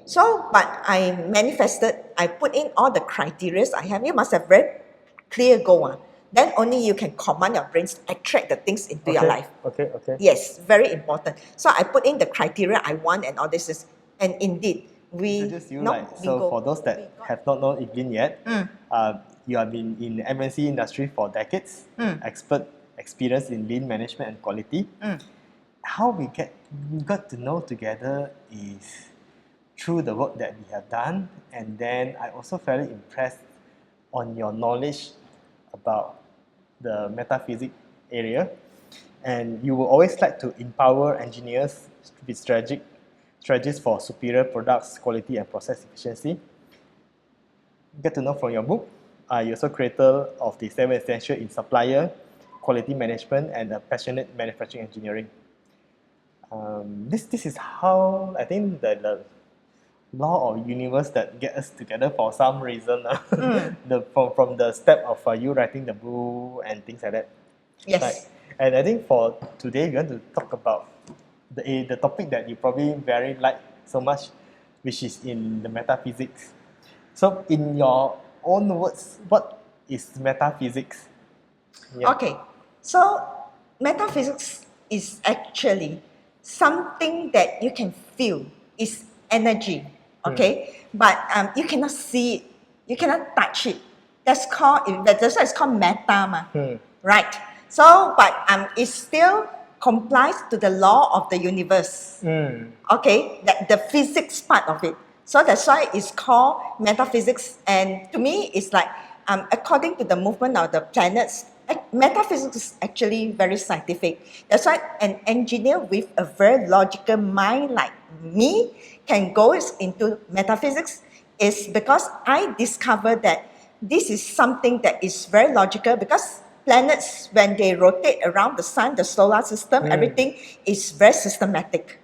So, but I manifested, I put in all the criteria I have. You must have very clear goal. Then only you can command your brains to attract the things into your life. Okay. Yes, very important. So I put in the criteria I want and all this is, and indeed, we Introduce you, no, like, we so go. for those that have not known Evelyn yet, you have been in the MNC industry for decades, experience in lean management and quality. How we got to know together is through the work that we have done, and then I also very impressed on your knowledge about the metaphysics area, and you will always like to empower engineers with strategies for superior products, quality, and process efficiency. Get to know from your book. You're also creator of the 7 Essentials in Supplier Quality Management and a passionate manufacturing engineering. This is how I think the law of universe that get us together for some reason. From the step of you writing the book and things like that. Yes. Right. And I think for today we want to talk about the topic that you probably very like so much, which is in the metaphysics. So in your own words, what is metaphysics? Yeah. Okay, so metaphysics is actually something that you can feel, is energy, okay? But you cannot see it, you cannot touch it. That's why it's called meta, right? So, but it still complies to the law of the universe, okay? That the physics part of it. So that's why it's called metaphysics. And to me, it's like according to the movement of the planets, metaphysics is actually very scientific. That's why an engineer with a very logical mind like me can go into metaphysics, is because I discovered that this is something that is very logical, because planets, when they rotate around the sun, the solar system, everything is very systematic.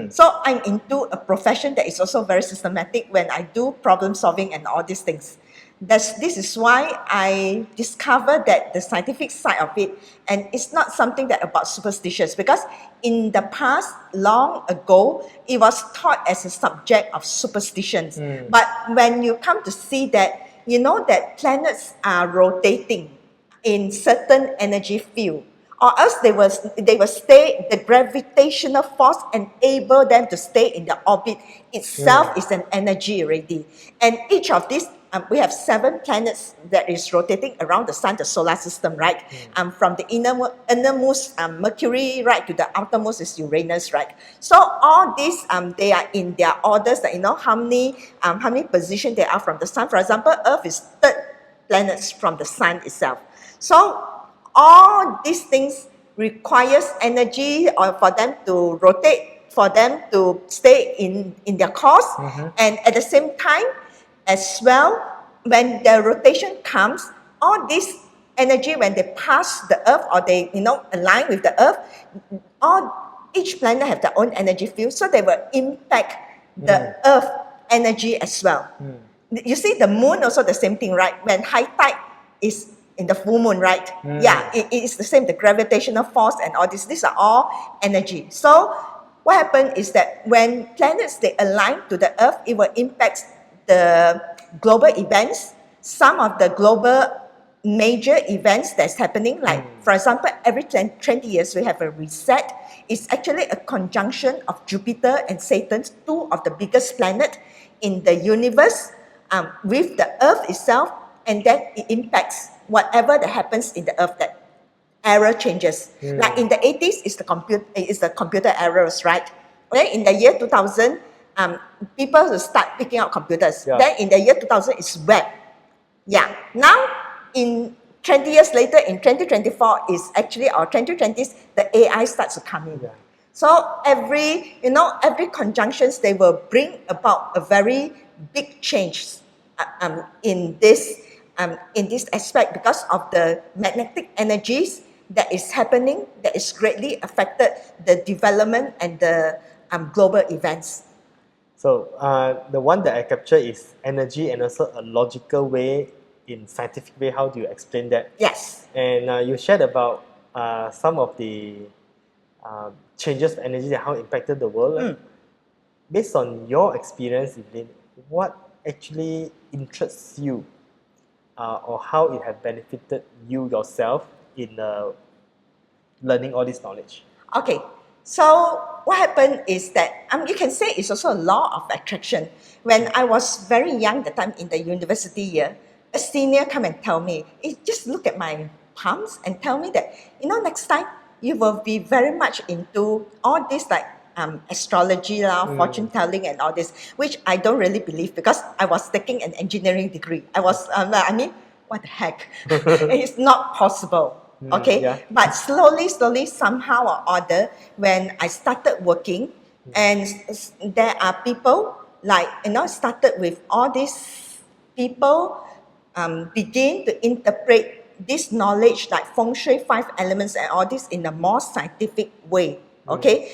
So I'm into a profession that is also very systematic when I do problem solving and all these things. This is why I discovered that the scientific side of it, and it's not something that about superstitious, because in the past, long ago, it was taught as a subject of superstitions. But when you come to see that, you know that planets are rotating in certain energy field, or else they will stay, the gravitational force enable them to stay in the orbit itself is an energy already. And each of these, we have 7 planets that is rotating around the sun, the solar system, right? From the innermost Mercury, right, to the outermost is Uranus, right? So all these, they are in their orders, that you know how many position they are from the sun. For example, Earth is 3rd planets from the sun itself. So all these things requires energy, or for them to rotate, for them to stay in their course. And at the same time as well, when the rotation comes, all this energy, when they pass the earth, or they align with the earth, each planet have their own energy field, so they will impact the earth energy as well. You see the moon also the same thing, right? When high tide is in the full moon, right? Yeah, it is the same, the gravitational force and all this, these are all energy. So what happened is that when planets, they align to the earth, it will impact the global events, some of the global major events that's happening, like for example, every 20 years we have a reset. It's actually a conjunction of Jupiter and Saturn, 2 of the biggest planet in the universe, with the earth itself, and then it impacts whatever that happens in the earth, that error changes. Like in the 80s, it's the computer errors, right? Okay, in the year 2000, people will start picking up computers. Yeah. Then in the year 2000, it's web. Yeah. Now, in 20 years later, in 2024, is actually our 2020s, the AI starts to come in. Yeah. So every conjunctions, they will bring about a very big change in this aspect, because of the magnetic energies that is happening, that is greatly affected the development and the global events. So the one that I capture is energy, and also a logical way, in scientific way. How do you explain that? Yes. And you shared about some of the changes of energy and how it impacted the world. based on your experience, Evelyn, what actually interests you or how it has benefited you yourself in learning all this knowledge? Okay, so what happened is that you can say it's also a law of attraction. When I was very young, the time in the university year, a senior come and tell me, just look at my palms and tell me that, next time you will be very much into all this like astrology, fortune telling and all this, which I don't really believe because I was taking an engineering degree. What the heck? It's not possible. Okay, yeah. but slowly, somehow or other, when I started working, and there are people like started with all these people begin to interpret this knowledge like feng shui, five elements, and all this in a more scientific way. Okay,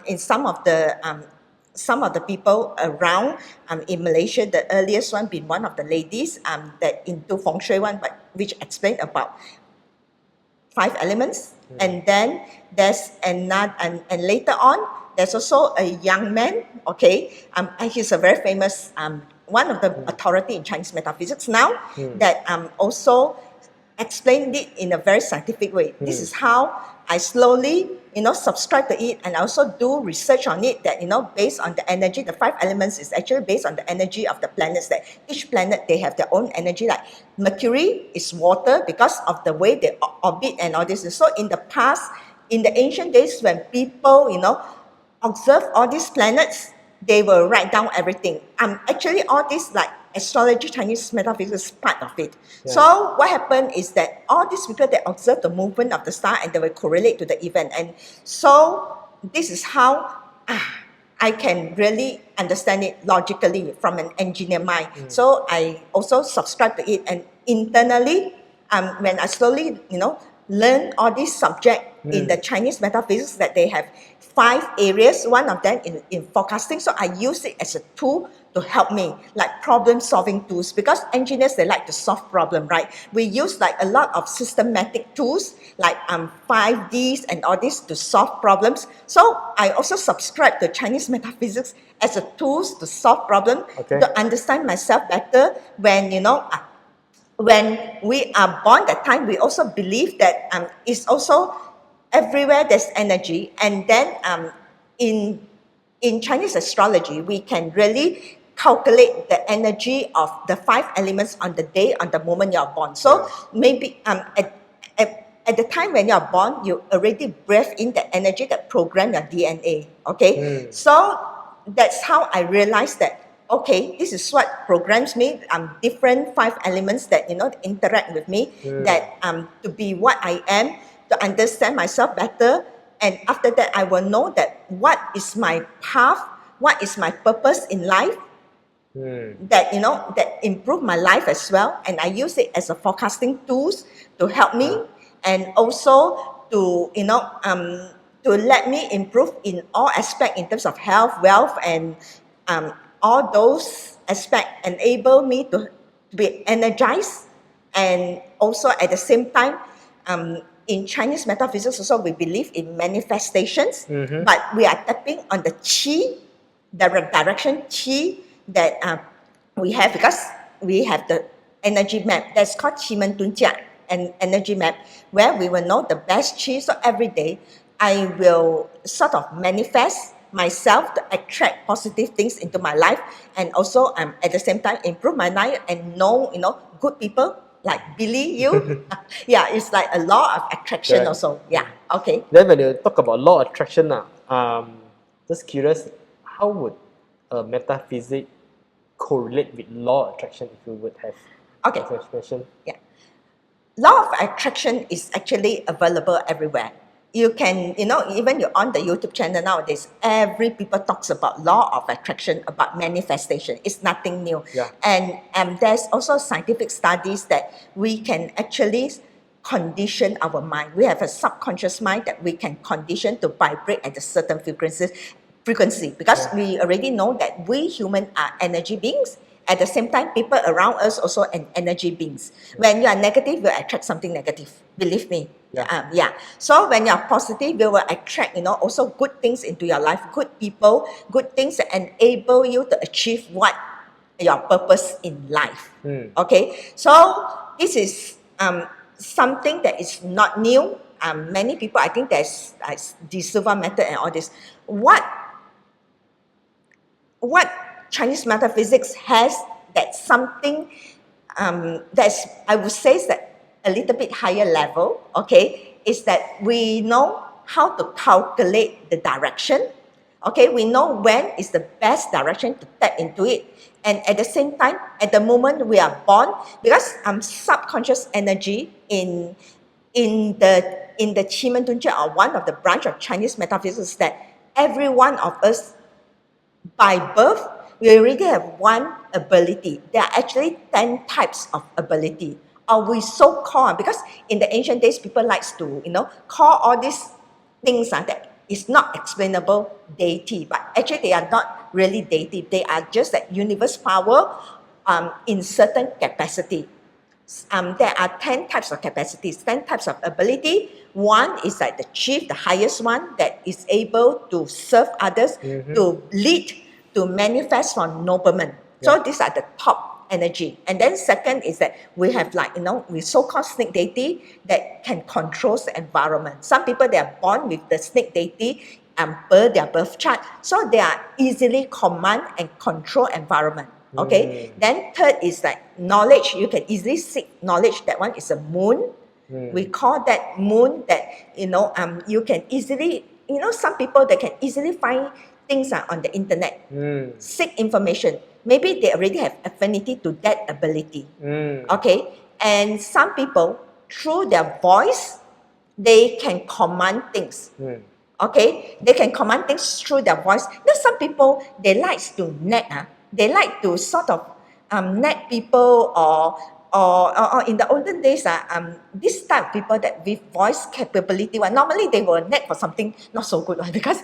in some of the people around in Malaysia, the earliest one being one of the ladies that into feng shui one, but which explained about five elements, and then there's another, and later on there's also a young man. Okay, and he's a very famous one of the authority in Chinese metaphysics now, that also explained it in a very scientific way. This is how I slowly subscribe to it, and I also do research on it, that based on the energy, the five elements is actually based on the energy of the planets, that each planet they have their own energy. Like Mercury is water because of the way they orbit and all this. So in the past, in the ancient days, when people observe all these planets, they will write down everything. Actually all this like astrology, Chinese metaphysics is part of it. Yeah. So what happened is that all these people, they observe the movement of the star and they will correlate to the event. And so this is how I can really understand it logically from an engineer mind. So I also subscribe to it, and internally, when I slowly, learn all these subject in the Chinese metaphysics, that they have 5 areas, one of them in forecasting. So I use it as a tool to help me, like problem solving tools, because engineers, they like to solve problem, right? We use like a lot of systematic tools like 5Ds and all this to solve problems. So I also subscribe to Chinese metaphysics as a tools to solve problem, Okay. to understand myself better. When we are born, that time we also believe that it's also everywhere there's energy, and then in Chinese astrology, we can really calculate the energy of the 5 elements on the day, on the moment you are born. So maybe at the time when you are born, you already breathe in the energy that program your DNA. Okay, so that's how I realized that. Okay, this is what programs me. Different 5 elements that interact with me. That to be what I am, to understand myself better, and after that I will know that what is my path, what is my purpose in life, that that improve my life as well, and I use it as a forecasting tools to help me, and also to to let me improve in all aspect in terms of health, wealth, and all those aspects enable me to be energized. And also at the same time, in Chinese metaphysics also we believe in manifestations, but we are tapping on the qi, the direction qi that we have, because we have the energy map that's called qi men dun jia, an energy map, where we will know the best qi. So every day I will sort of manifest myself to attract positive things into my life, and also at the same time improve my life and know good people like Billy, you. Yeah, it's like a law of attraction also. Yeah, okay. Then when you talk about law of attraction, just curious, how would metaphysics correlate with law of attraction, if you would have Okay. expression? Yeah. Law of attraction is actually available everywhere. You can, even you're on the YouTube channel nowadays, every people talks about law of attraction, about manifestation. It's nothing new. Yeah. And there's also scientific studies that we can actually condition our mind. We have a subconscious mind that we can condition to vibrate at a certain frequency, because we already know that we human are energy beings, at the same time, people around us also an energy beings. When you are negative, you attract something negative. Believe me. Yeah. So when you are positive, you will attract, also good things into your life, good people, good things that enable you to achieve what your purpose in life. Okay. So this is something that is not new. Many people, I think there's the Silva method and all this. What Chinese metaphysics has, that something that's, I would say, is that a little bit higher level, okay, is that we know how to calculate the direction, okay, we know when is the best direction to tap into it, and at the same time, at the moment we are born, because subconscious energy in the Qi Men Dun Jia, or one of the branch of Chinese metaphysics, that every one of us by birth, we already have one ability. There are actually 10 types of ability. Or we so-called, because in the ancient days, people likes to, call all these things that is not explainable deity, but actually they are not really deity. They are just that universe power in certain capacity. There are 10 types of capacities, 10 types of ability. One is like the chief, the highest one, that is able to serve others, to lead, to manifest for noblemen. So these are the top energy. And then second is that we have we so-called snake deity that can control the environment. Some people, they are born with the snake deity per their birth chart. So they are easily command and control environment. Okay, then third is like knowledge. You can easily seek knowledge. That one is a moon. We call that moon that, you can easily, some people, they can easily find things on the internet, seek information. Maybe they already have affinity to that ability. Okay, and some people, through their voice, they can command things. Okay, they can command things through their voice. Now some people, they like to nag, they like to sort of nag people, or in the olden days, this type of people that with voice capability, normally they will nag for something not so good, because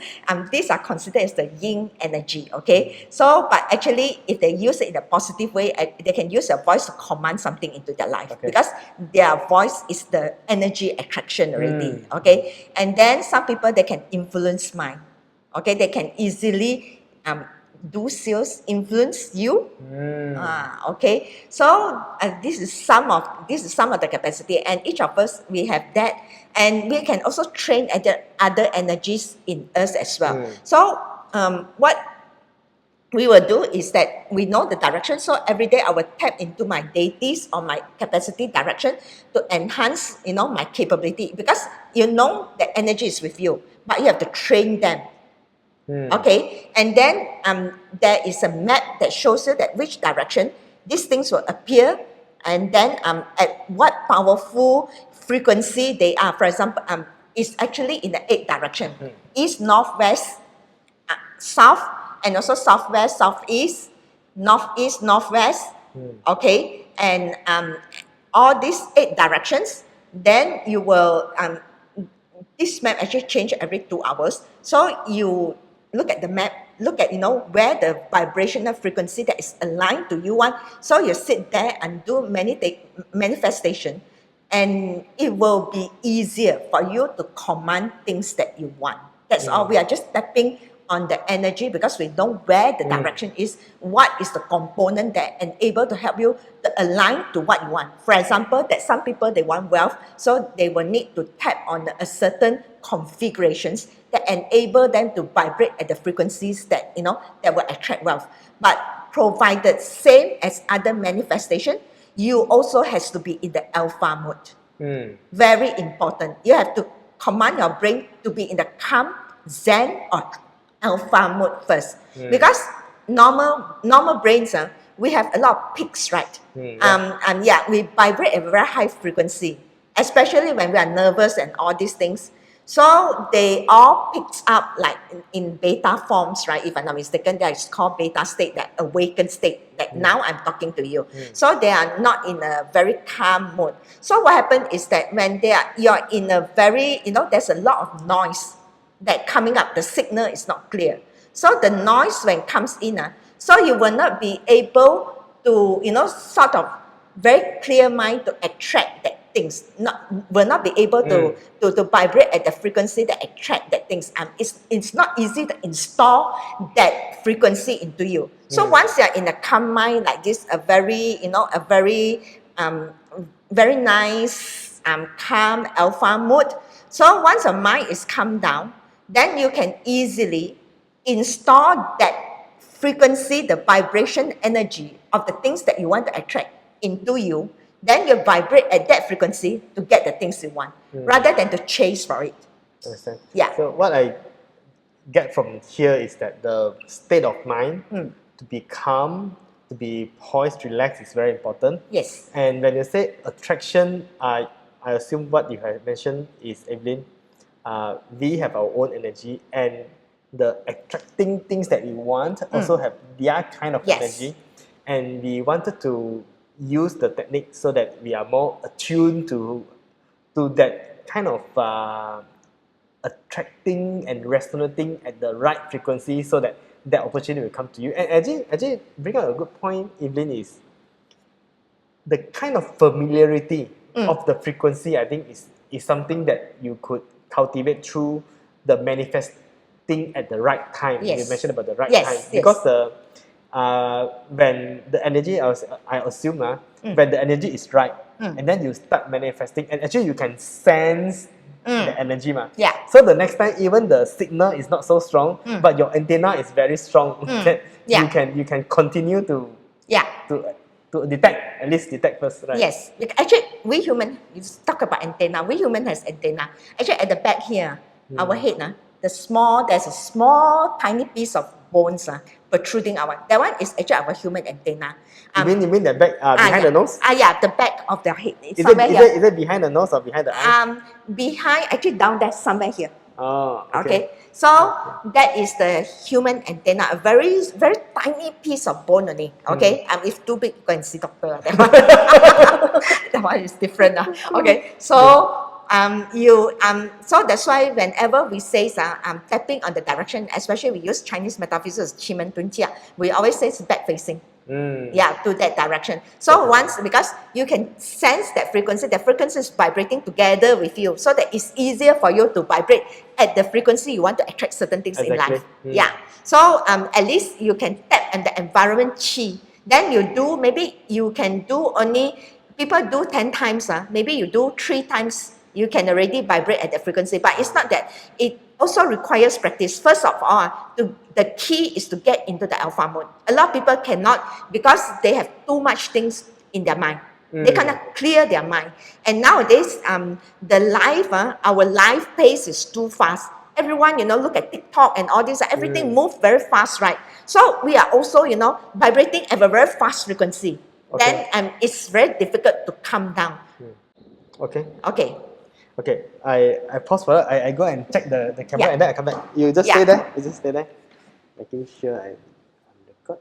these are considered as the yin energy. Okay, so but actually, if they use it in a positive way, they can use their voice to command something into their life, because their voice is the energy attraction already. Okay, and then some people, they can influence mind. Okay, they can easily do sales, influence you. Okay, so this is some of the capacity, and each of us, we have that, and we can also train other energies in us as well. So what we will do is that we know the direction, so every day I will tap into my deities or my capacity direction to enhance, my capability, because the energy is with you, but you have to train them. Okay, and then there is a map that shows you that which direction these things will appear, and then at what powerful frequency they are. For example, it's actually in the 8 direction: east, north, west, south, and also southwest, southeast, northeast, northwest. Okay, and all these 8 directions. Then you will this map actually change every 2 hours. So you look at the map, look at where the vibrational frequency that is aligned to you want. So you sit there and do manifestation, and it will be easier for you to command things that you want. That's all. We are just tapping on the energy, because we know where the direction is, what is the component that enable to help you to align to what you want. For example, that some people, they want wealth, so they will need to tap on a certain configurations that enable them to vibrate at the frequencies that that will attract wealth. But provided, same as other manifestation, you also has to be in the alpha mode. Very important. You have to command your brain to be in the calm, zen, or alpha mode first, because normal brains, we have a lot of peaks, right? We vibrate at a very high frequency, especially when we are nervous and all these things. So they all picked up like in beta forms, right? If I'm not mistaken, that is called beta state, that awakened state, that now I'm talking to you. So they are not in a very calm mode. So what happened is that when you're in a very, there's a lot of noise that coming up, the signal is not clear. So the noise when comes in, so you will not be able to, sort of very clear mind to attract that things, will not be able to vibrate at the frequency that attract that things. It's not easy to install that frequency into you. So once you're in a calm mind like this, a very, very nice, calm alpha mood. So once your mind is calmed down, then you can easily install that frequency, the vibration energy of the things that you want to attract into you. Then you vibrate at that frequency to get the things you want, rather than to chase for it. Understand? Yeah. So what I get from here is that the state of mind to be calm, to be poised, relaxed is very important. Yes. And when you say attraction, I assume what you have mentioned is, Evelyn, we have our own energy, and the attracting things that we want also have their kind of energy, and we wanted to use the technique so that we are more attuned to that kind of attracting and resonating at the right frequency, so that that opportunity will come to you. And actually bring out a good point, Evelyn, is the kind of familiarity of the frequency. I think is something that you could cultivate through the manifesting at the right time. Yes. You mentioned about the right Yes, time, yes. because when the energy, I assume when the energy is right, and then you start manifesting, and actually you can sense the energy. Yeah. So the next time, even the signal is not so strong, but your antenna is very strong, that Yeah. you can continue to detect, at least detect first, right? Yes. Actually, we human, you talk about antenna, we human has antenna. Actually, at the back here, our head, there's a small tiny piece of bones protruding out. That one is actually our human antenna. You mean the back, behind the nose? Yeah, the back of the head. It's Is somewhere here. it behind the nose or behind the eye? Behind, actually down there, somewhere here. Oh, Okay. So that is the human antenna, a very, very tiny piece of bone only. Okay. If too big, go and see doctor. That one, that one is different. Okay. So so that's why whenever we say tapping on the direction, especially we use Chinese metaphysics, Qimen Dunjia, we always say it's back facing. Yeah, to that direction. So once, because you can sense that frequency, the frequency is vibrating together with you, so that it's easier for you to vibrate at the frequency you want to attract certain things in life. Yeah. So at least you can tap on the environment chi. Then maybe you can do only, people do 10 times, maybe you do 3 times, you can already vibrate at the frequency. But it's not that. It also requires practice. First of all, the key is to get into the alpha mode. A lot of people cannot, because they have too much things in their mind. They cannot clear their mind. And nowadays, the life, our life pace is too fast. Everyone, look at TikTok and all this, everything moves very fast, right? So we are also, vibrating at a very fast frequency. Okay. Then it's very difficult to calm down. Okay. Okay. Okay. I pause for that. I go and check the camera, and then I come back. You just stay there. You just stay there. Making sure I'm on record.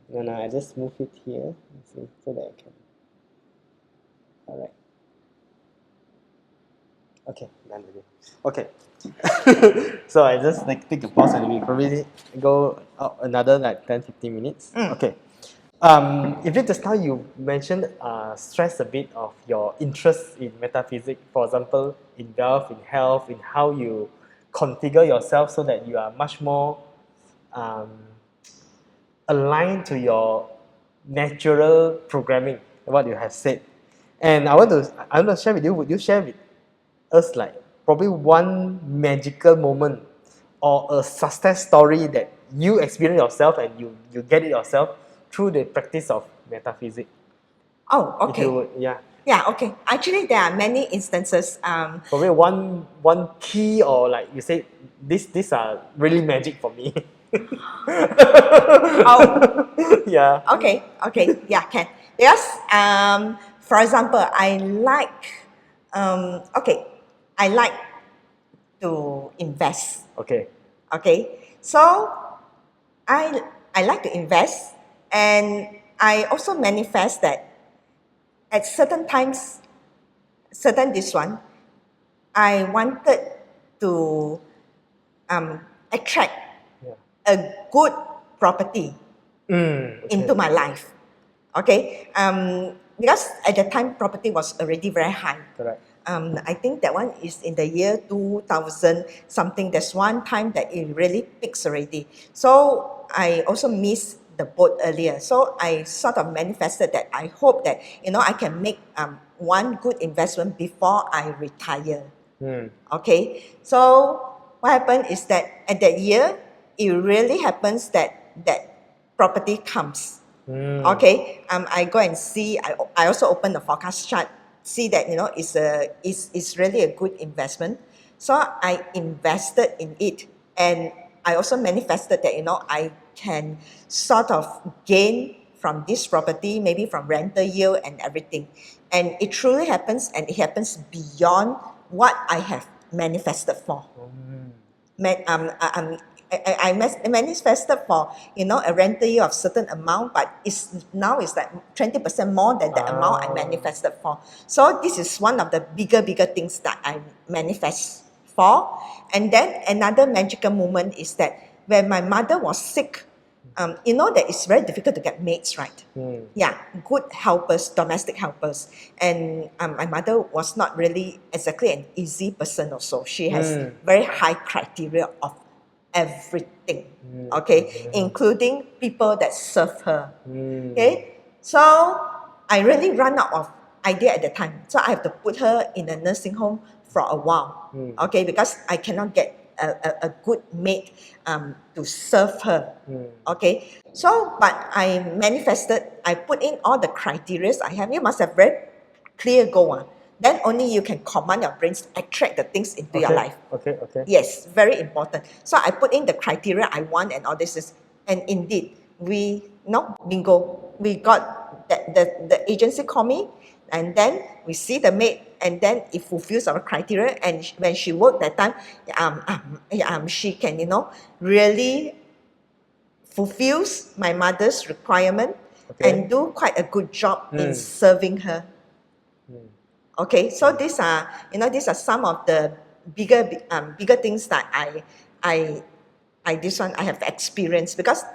No, I just move it here. See, so that I can. Alright. Okay, done with it. Okay. So I just take a pause, and we probably go out another 10-15 minutes. Okay. If you just now you mentioned stress a bit of your interest in metaphysics, for example, in wealth, in health, in how you configure yourself so that you are much more aligned to your natural programming, what you have said. And I want to share with you, would you share with us probably one magical moment or a success story that you experience yourself and you get it yourself through the practice of metaphysics? Oh, okay. If you would, yeah. Yeah, okay. Actually, there are many instances. Probably one key, or you say, these are really magic for me. Oh. Yeah. Okay, yeah, can. Because, for example, I like to invest. Okay. Okay, so I like to invest, and I also manifest that at certain times, I wanted to attract a good property. into my life. Okay, because at the time property was already very high. Correct. I think that one is in the year 2000 something. There's one time that it really peaks already. So I also missed the boat earlier. So I sort of manifested that I hope that I can make one good investment before I retire. Okay, so what happened is that at that year, it really happens that property comes. Okay, I go and see. I also open the forecast chart, see that it's really a good investment. So I invested in it, and I also manifested that I can sort of gain from this property, maybe from rental yield and everything. And it truly happens, and it happens beyond what I have manifested for. I manifested for a rental yield of certain amount, but now it's like 20% more than the amount I manifested for. So this is one of the bigger things that I manifest for. And then another magical moment is that when my mother was sick, that it's very difficult to get maids, right? Yeah, good helpers, domestic helpers. And my mother was not really exactly an easy person also. She has very high criteria of everything, okay, including people that serve her. Okay, so I really run out of idea at the time. So I have to put her in a nursing home for a while, okay, because I cannot get a good maid to serve her. Okay, so but I manifested, I put in all the criteria I have. You must have very clear goal. Then only you can command your brains to attract the things into your life. Okay. Yes, very important. So I put in the criteria I want and all this is, and indeed bingo. We got the agency call me, and then we see the maid, and then it fulfills our criteria. And when she worked that time, she can really fulfills my mother's requirement and do quite a good job in serving her. Okay, so these are some of the bigger things that I have experienced, because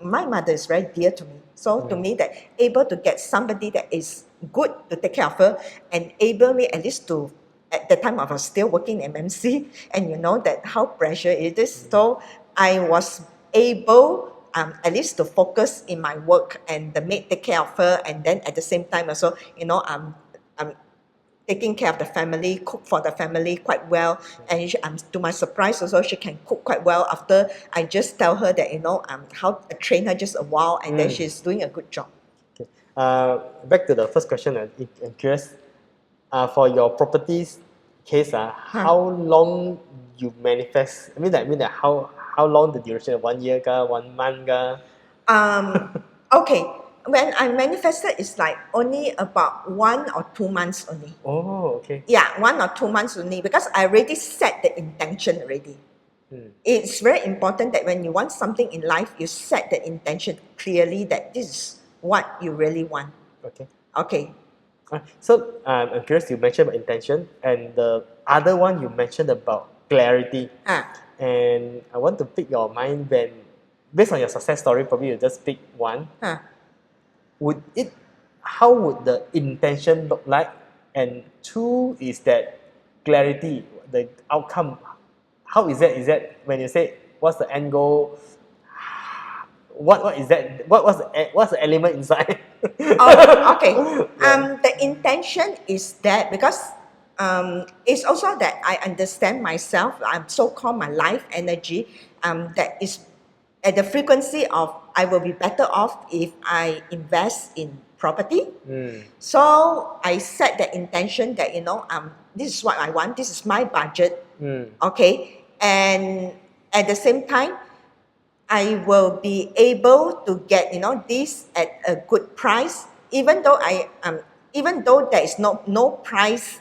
my mother is very dear to me. So to me, that able to get somebody that is good to take care of her, and able me at least to, at the time I was still working in MMC, and you know that how pressure it is. So I was able at least to focus in my work, and the maid take care of her, and then at the same time also I'm taking care of the family, cook for the family quite well. And to my surprise also, she can cook quite well after I just tell her that, how to train her just a while, and then she's doing a good job. Okay. Back to the first question, I'm curious, for your properties case, how long you manifest? I mean that how long the duration? 1 year, 1 month? Okay. When I manifested, it's like only about 1 or 2 months only. Oh, okay. Yeah, 1 or 2 months only, because I already set the intention already. It's very important that when you want something in life, you set the intention clearly that this is what you really want. Okay. So I'm curious, you mentioned about intention, and the other one you mentioned about clarity. And I want to pick your mind when, based on your success story, probably you just pick one. How would the intention look like? And two is that clarity, the outcome. How is that? Is that when you say what's the end goal? What is that? What's the element inside? Okay. The intention is that because it's also that I understand myself. I'm so-called my life energy. That is at the frequency of I will be better off if I invest in property. So I set the intention that this is what I want. This is my budget. Okay, and at the same time, I will be able to get this at a good price, even though even though there is no price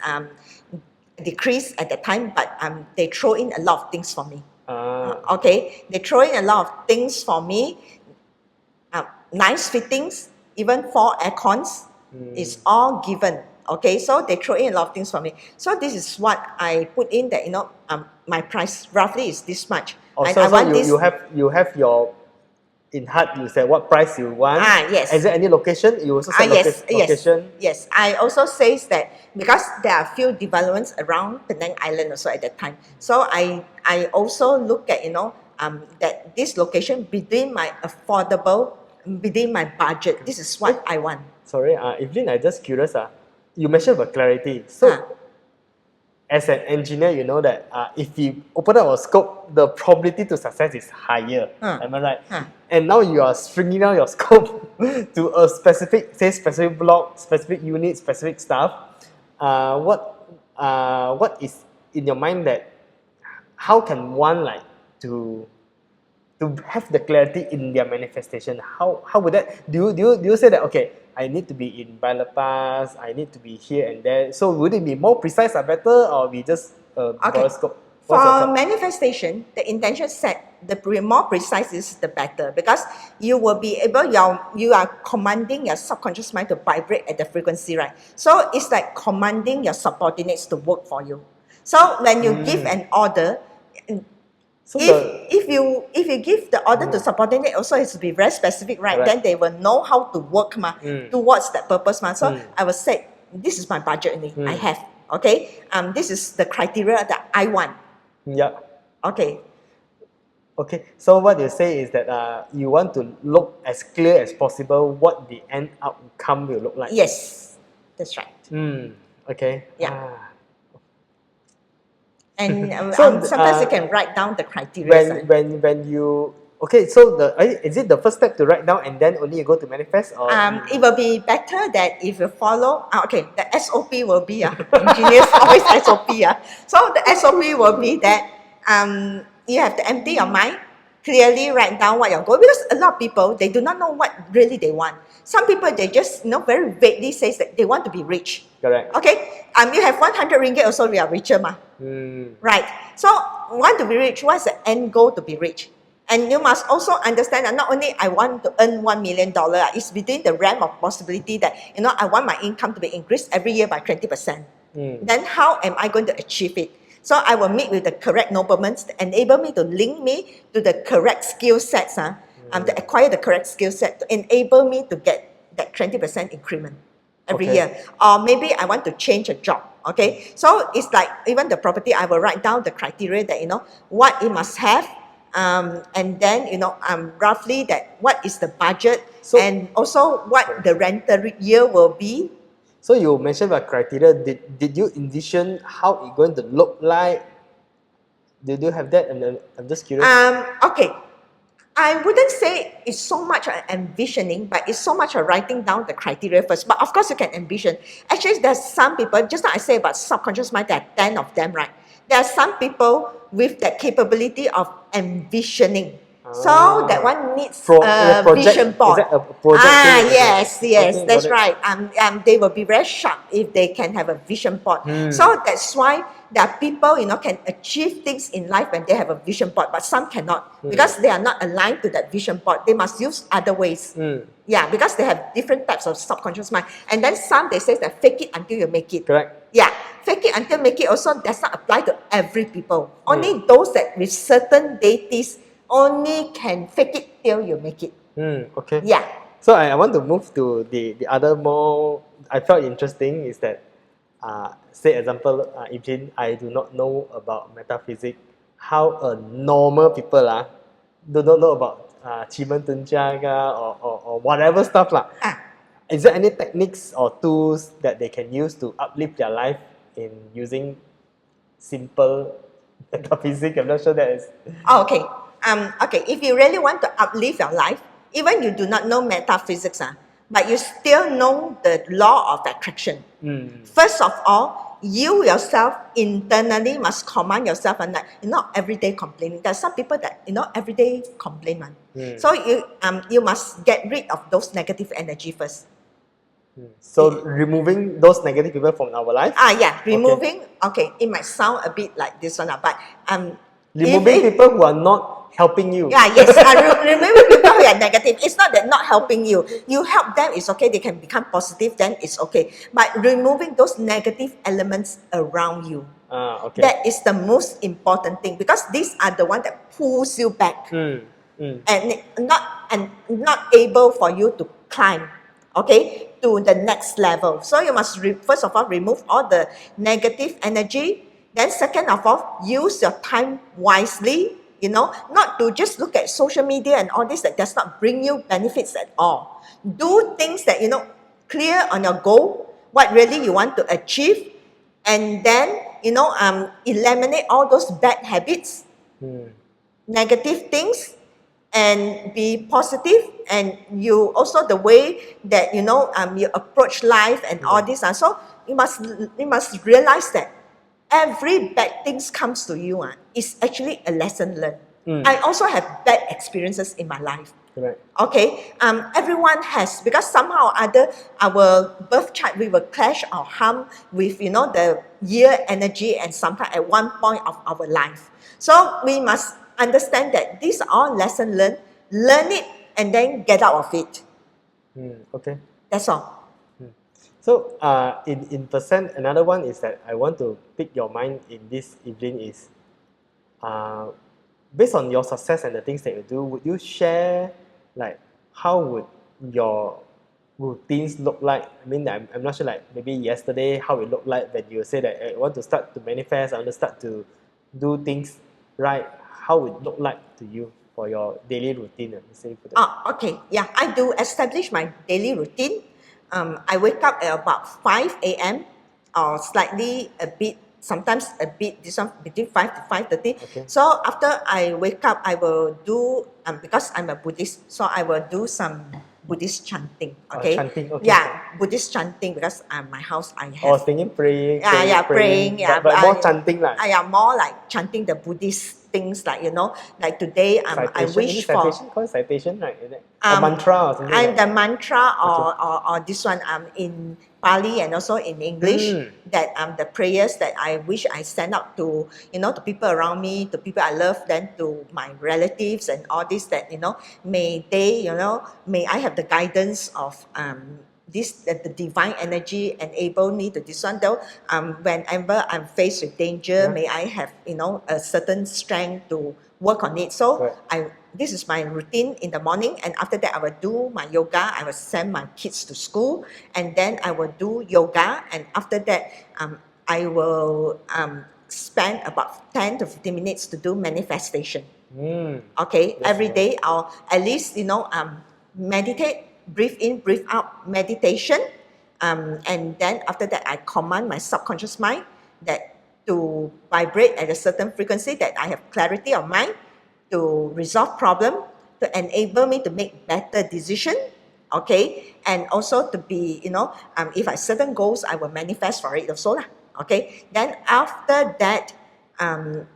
decrease at the time, but they throw in a lot of things for me. Okay, they throw in a lot of things for me. Nice fittings, even 4 aircons, is all given. Okay, so they throw in a lot of things for me. So this is what I put in that my price roughly is this much. So you have your in heart you said what price you want. Yes. Is there any location? You also said location. Yes. I also says that because there are few developments around Penang Island also at that time. So I also look at that this location within my affordable, within my budget. This is what I want. Sorry, Evelyn, I'm just curious. You mentioned about clarity. So, as an engineer, you know that if you open up a scope, the probability to success is higher. Am I right? And now you are stringing down your scope to a specific block, specific unit, specific stuff. What is in your mind that how can one like to have the clarity in their manifestation? How would that do you say that okay, I need to be in Balapas, I need to be here and there. So would it be more precise or better, or we just scope? For manifestation, the intention set, the more precise is the better, because you will be able, you are commanding your subconscious mind to vibrate at the frequency, right? So it's like commanding your subordinates to work for you. So when you give an order, so if you give the order to subordinate, also it has to be very specific, right? Then they will know how to work towards that purpose. So I will say, this is my budget only. I have. Okay. This is the criteria that I want. Yeah. Okay. Okay. So what you say is that you want to look as clear as possible what the end outcome will look like. Yes, that's right. Okay. Yeah. And sometimes you can write down the criteria. When you so is it the first step to write down and then only you go to manifest, or it will be better that if you follow the SOP will be engineers always SOP. So the SOP will be that you have to empty your mind, clearly write down what you're going, because a lot of people, they do not know what really they want. Some people, they just very vaguely says that they want to be rich. Correct. Okay, you have 100 ringgit also, we are richer right? So want to be rich, what's the end goal to be rich? And you must also understand that not only I want to earn $1 million, it's within the realm of possibility that I want my income to be increased every year by 20%. Then how am I going to achieve it? So I will meet with the correct noblemen to enable me to link me to the correct skill sets, to acquire the correct skill set, to enable me to get that 20% increment every year. Or maybe I want to change a job. Okay, so it's like even the property, I will write down the criteria that what it must have, and then roughly that what is the budget, and also what the rental year will be. So you mentioned about criteria. Did you envision how it's going to look like? Did you have that? And I'm just curious. Okay. I wouldn't say it's so much envisioning, but it's so much writing down the criteria first. But of course, you can envision. Actually, there's some people, just like I say about subconscious mind, there are 10 of them, right? There are some people with that capability of envisioning. So that one needs a vision board. Is that a project yes, okay, that's right. They will be very sharp if they can have a vision board. So that's why there are people, can achieve things in life when they have a vision board, but some cannot because they are not aligned to that vision board. They must use other ways. Yeah, because they have different types of subconscious mind. And then some, they say that fake it until you make it. Correct. Yeah, fake it until make it also does not apply to every people. Only those that with certain deities only can fake it till you make it. Okay. Yeah. So I want to move to the other more I felt interesting is that say example, Evelyn, I do not know about metaphysics. How a normal people do not know about Chiman Tunjaga or whatever stuff Is there any techniques or tools that they can use to uplift their life in using simple metaphysics? I'm not sure that is. Oh, okay. Okay, if you really want to uplift your life, even you do not know metaphysics, but you still know the law of attraction. First of all, you yourself internally must command yourself and not everyday complaining. There are some people that everyday complain. So you must get rid of those negative energy first. So removing those negative people from our life? Yeah, removing. Okay, it might sound a bit like this one, but removing people who are not helping you. Yeah, yes. Removing people who are negative. It's not that not helping you. You help them, it's okay. They can become positive, then it's okay. But removing those negative elements around you. Okay. That is the most important thing, because these are the ones that pulls you back. and not able for you to climb, okay, to the next level. So you must first of all remove all the negative energy. Then second of all, use your time wisely. You know, not to just look at social media and all this that does not bring you benefits at all. Do things that, you know, clear on your goal, what really you want to achieve, and then, you know, eliminate all those bad habits, negative things, and be positive. And you also the way that, you know, you approach life and all this. So you must realize that every bad things comes to you is actually a lesson learned. I also have bad experiences in my life. Right. Okay, everyone has, because somehow or other our birth chart we will clash or harm with, you know, the year energy, and sometimes at one point of our life. So we must understand that these are all lesson learned. Learn it and then get out of it. Okay. That's all. So, in percent, another one is that I want to pick your mind in this evening is, based on your success and the things that you do, would you share, like, how would your routines look like? I mean, I'm not sure, like, maybe yesterday, how it looked like when you say that I want to start to manifest, I want to start to do things right. How would it look like to you for your daily routine? Okay, yeah, I do establish my daily routine. I wake up at about 5 a.m. or slightly a bit, sometimes a bit, this one between 5 to 5:30. Okay. So after I wake up, I will do, because I'm a Buddhist, so I will do some Buddhist chanting. Okay. Chanting, okay. Yeah, Buddhist chanting, because my house I have. Or singing, praying. Praying. Yeah, but more chanting like. Yeah, more like chanting the Buddhist things, like, you know, like today I wish for Citation, right? Or mantra or something. And the mantra or this one in Pali and also in English, that the prayers that I wish I send out to, you know, to people around me, to people I love, then to my relatives and all this, that, you know, may they, you know, may I have the guidance of the divine energy enable me to this one, though whenever I'm faced with danger, may I have, you know, a certain strength to work on it. So this is my routine in the morning, and after that I will do my yoga. I will send my kids to school, and then I will do yoga, and after that I will spend about 10 to 15 minutes to do manifestation. Okay, every day I'll at least, you know, meditate, breathe in, breathe out meditation, and then after that I command my subconscious mind that to vibrate at a certain frequency, that I have clarity of mind to resolve problem, to enable me to make better decision, okay, and also to be, you know, if I have certain goals, I will manifest for it also lah. Okay, then after that,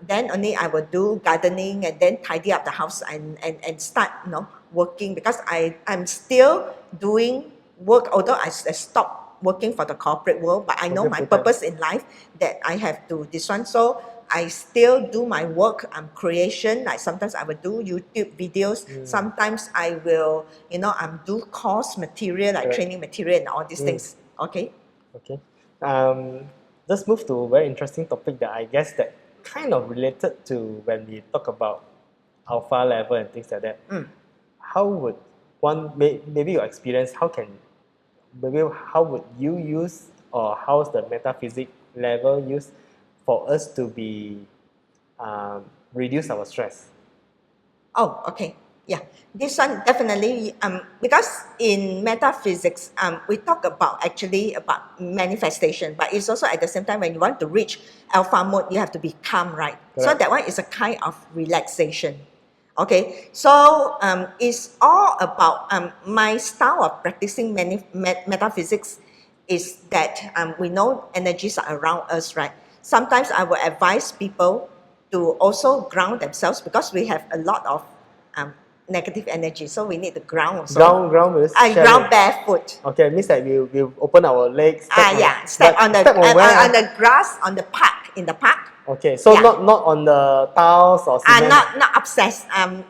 then only I will do gardening and then tidy up the house and start, you know, working, because I'm still doing work, although I stopped working for the corporate world, but I know my purpose in life, that I have to this one. So I still do my work, creation, like sometimes I will do YouTube videos, sometimes I will, you know, do course material, like training material and all these things. Okay. Okay. Let's move to a very interesting topic that I guess that kind of related to when we talk about alpha level and things like that. How would one, maybe your experience, how would you use, or how's the metaphysics level used for us to be reduce our stress? Oh, okay. Yeah, this one definitely, because in metaphysics, we talk about actually about manifestation, but it's also at the same time when you want to reach alpha mode, you have to be calm, right? Correct. So that one is a kind of relaxation. Okay, so it's all about my style of practicing metaphysics is that we know energies are around us, right? Sometimes I will advise people to also ground themselves, because we have a lot of negative energy, so we need to ground also. Ground means ground barefoot. Okay, it means that we open our legs. Step on the grass, on the park, in the park. Okay, so not on the tiles or cement. Not upstairs,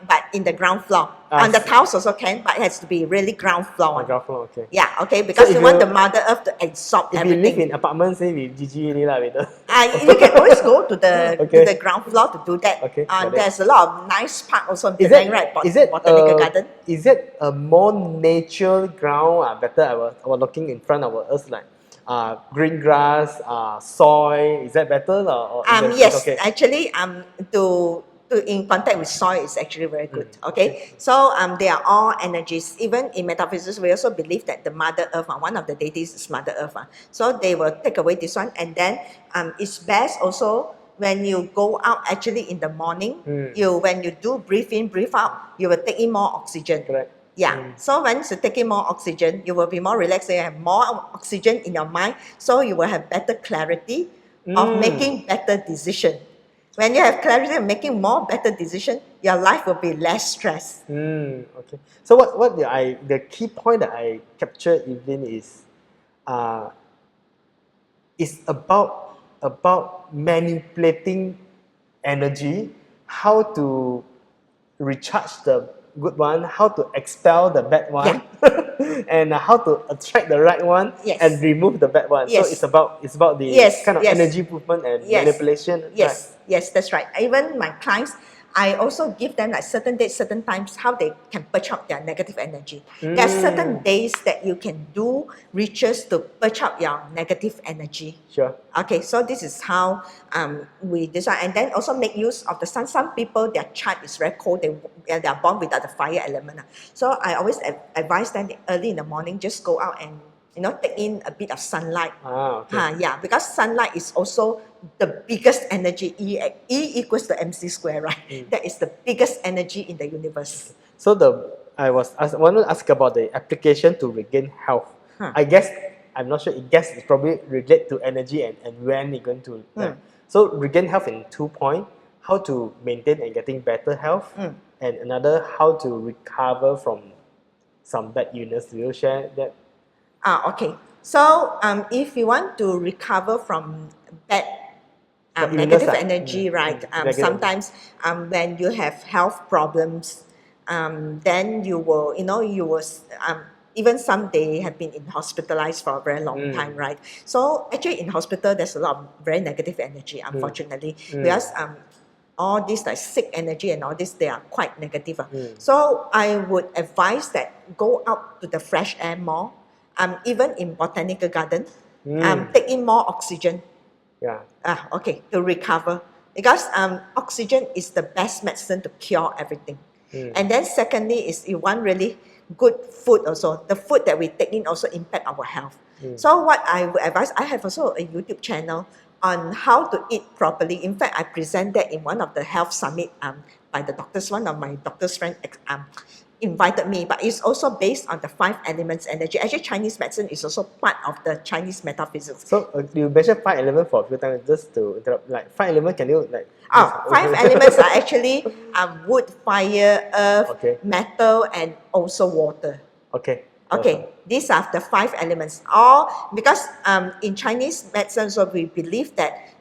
but in the ground floor. On the tiles also can, but it has to be really ground floor. On ground floor, okay. Yeah, okay, because so we want the Mother Earth to absorb everything. If you live in apartments, say with GG lah, with the You can always go to the Okay. to the ground floor to do that. Okay, got it. There's a lot of nice park also in Is Penang, it, right? is it, Botanical Garden. is it a more natural ground? Better, I was looking in front of us like green grass, soil. Is that better or is it Yes, okay? actually, to in contact with soil is actually very good. Okay, okay. so they are all energies. Even in metaphysics, we also believe that the Mother Earth, one of the deities is Mother Earth. So they will take away this one, and then it's best also when you go out actually in the morning. When you do breathe in, breathe out, you will take in more oxygen. Correct. Yeah. So once you take in more oxygen, you will be more relaxed. You have more oxygen in your mind, so you will have better clarity of making better decision. When you have clarity of making more better decision, your life will be less stress. Okay. So what the key point that I captured even is about manipulating energy, how to recharge the good one, how to expel the bad one, and how to attract the right one and remove the bad one. So it's about the kind of energy movement and manipulation. Yes, that's right. Even my clients, I also give them like certain dates, certain times, how they can purge up their negative energy. There are certain days that you can do rituals to purge up your negative energy. Sure. Okay, so this is how we design, and then also make use of the sun. Some people, their chart is very cold, they are born without the fire element. So I always advise them early in the morning, just go out and take in a bit of sunlight. Okay. Because sunlight is also the biggest energy. E equals to mc square, right? That is the biggest energy in the universe. So I want to ask about the application to regain health. I guess I'm not sure. I guess it's probably relate to energy and when you're going to. So regain health in 2 points: how to maintain and getting better health, and another how to recover from some bad illness. Will you share that? Okay. So if you want to recover from bad negative energy, right? Sometimes when you have health problems, then you will, even some they have been hospitalized for a very long time, right? So actually in hospital, there's a lot of very negative energy, unfortunately, because all this like sick energy and all this, they are quite negative. So I would advise that go out to the fresh air more, even in botanical garden, take in more oxygen. Okay, to recover. Because oxygen is the best medicine to cure everything. And then secondly is you want really good food also. The food that we take in also impact our health. So what I would advise, I have also a YouTube channel on how to eat properly. In fact, I present that in one of the health summit by the doctors. One of my doctor's friend invited me, but it's also based on the 5 elements energy. Actually, Chinese medicine is also part of the Chinese metaphysics. So you mentioned 5 elements for a few times. Just to interrupt, like 5 elements, can you like? 5 elements are actually wood, fire, earth, metal, and also water. Okay. Okay, these are the 5 elements. All because in Chinese medicine, so we believe that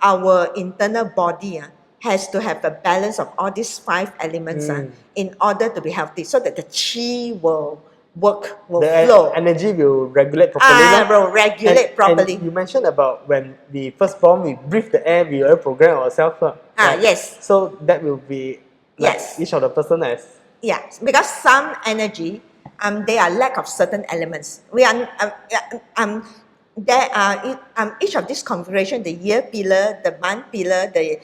our internal body has to have a balance of all these 5 elements in order to be healthy, so that the qi will work, will flow. The energy will regulate properly. Will regulate properly. And you mentioned about when we first born, we breathe the air, we will program ourselves. Right? Yes. So that will be like each of the person as. Yeah, because some energy, they are lack of certain elements. We are there are each of this configuration, the year pillar, the month pillar, the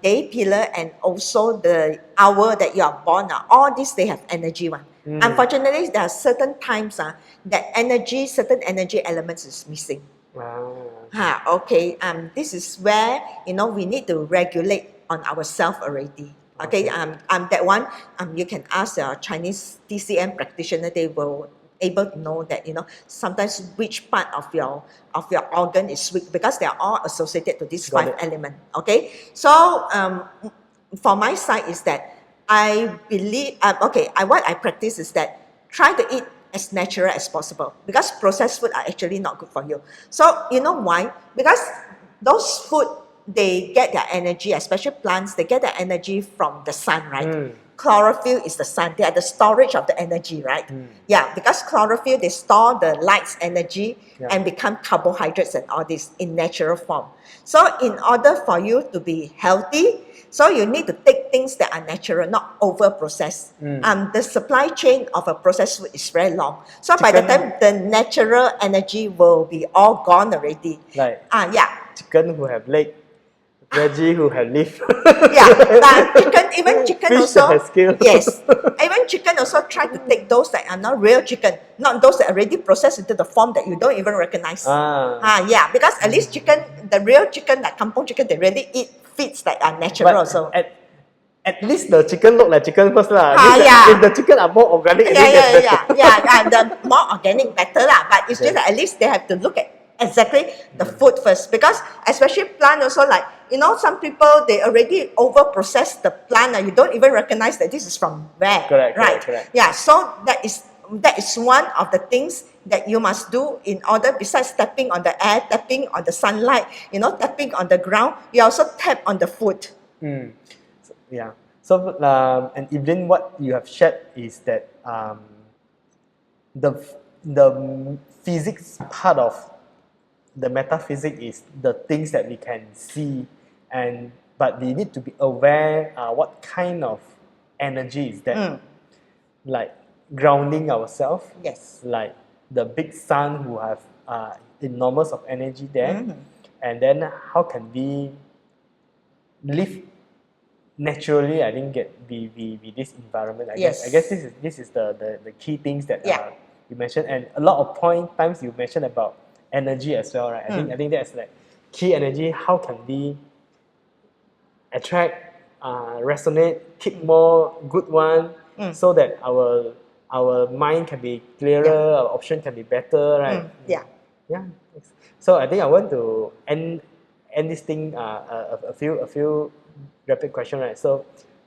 day pillar, and also the hour that you are born. All these they have energy one. Unfortunately, there are certain times that energy, certain energy elements is missing. Okay. This is where we need to regulate on ourselves already. Okay. That one you can ask your Chinese TCM practitioner. They will able to know that sometimes which part of your organ is weak, because they are all associated to these 5 elements. Okay. So for my side is that I believe what I practice is that try to eat as natural as possible, because processed food are actually not good for you. So you know why? Because those food, they get their energy, especially plants, they get their energy from the sun, right? chlorophyll is the sun. They are the storage of the energy, right? Yeah, because chlorophyll, they store the light's energy and become carbohydrates and all this in natural form. So in order for you to be healthy, so you need to take things that are natural, not over-processed. The supply chain of a processed food is very long. So by the time the natural energy will be all gone already. Like Yeah. chicken who have leg, veggie who have leaf. Even chicken Fish also. that has scale. Yes. Even chicken also try to take those that are not real chicken, not those that are already processed into the form that you don't even recognize. Yeah, because at least chicken, the real chicken, like kampung chicken, they really eat feeds that are natural also. At least the chicken look like chicken first lah. If the chicken are more organic, The more organic better lah. But it's just that at least they have to look at exactly the food first, because especially plant also, like, you know, some people, they already over process the plant and you don't even recognize that this is from where. Correct. Yeah, so that is one of the things that you must do in order, besides tapping on the air, tapping on the sunlight, you know, tapping on the ground, you also tap on the food. Yeah. So and Evelyn, what you have shared is that the physics part of the metaphysics is the things that we can see, but we need to be aware what kind of energy is that, like grounding ourselves. Yes. Like the big sun who have enormous of energy there, and then how can we live naturally, I think, be this environment. I guess this is the key things that you mentioned, and a lot of times you mentioned about energy as well, right? I think that's like key energy. How can we attract, resonate, keep more good one, so that our mind can be clearer, our option can be better, right? Yeah. So I think I want to end this thing a few rapid question, right? So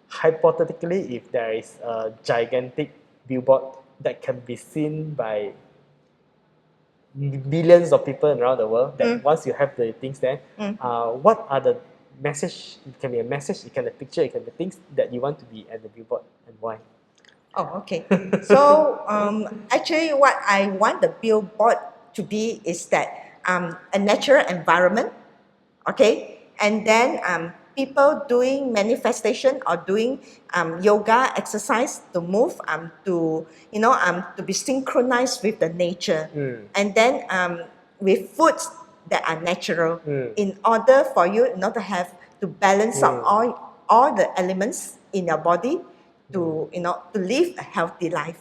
hypothetically, if there is a gigantic billboard that can be seen by billions of people around the world, that once you have the things there, what are the message? It can be a message, it can be a picture, it can be things that you want to be at the billboard, and why? Oh, okay. So actually what I want the billboard to be is that a natural environment, okay, and then people doing manifestation or doing yoga exercise to move to be synchronized with the nature, and then with foods that are natural, in order for you to have to balance out all the elements in your body to live a healthy life.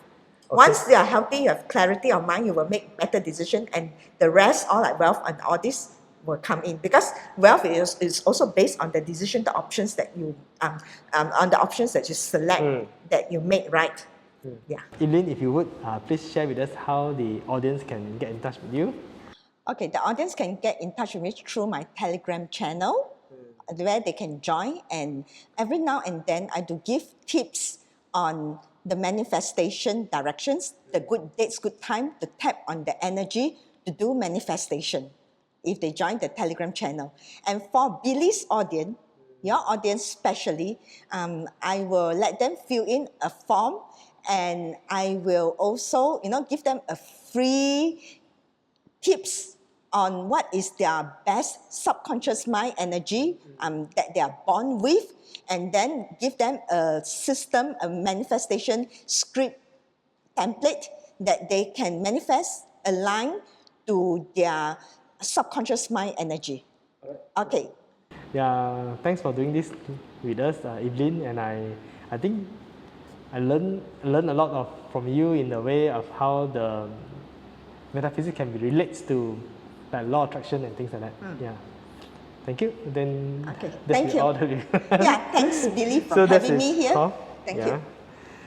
Once you are healthy, you have clarity of mind, you will make better decision, and the rest, all like wealth and all this, will come in, because wealth is also based on the decision, the options that you on the options that you select, that you make, right? Yeah. Evelyn, if you would please share with us how the audience can get in touch with you. Okay, the audience can get in touch with me through my Telegram channel, where they can join, and every now and then I do give tips on the manifestation directions, the good dates, good time to tap on the energy to do manifestation, if they join the Telegram channel. And for Billy's audience, your audience especially, I will let them fill in a form, and I will also give them a free tips on what is their best subconscious mind energy that they are born with, and then give them a system, a manifestation script template that they can manifest, align to their subconscious mind energy. Okay. Yeah, thanks for doing this with us, Evelyn, and I think I learned a lot from you in the way of how the metaphysics can be relates to like law of attraction and things like that. Yeah. Thank you. Then okay. Thank you. All the yeah, thanks Billy for having me here. Thank you.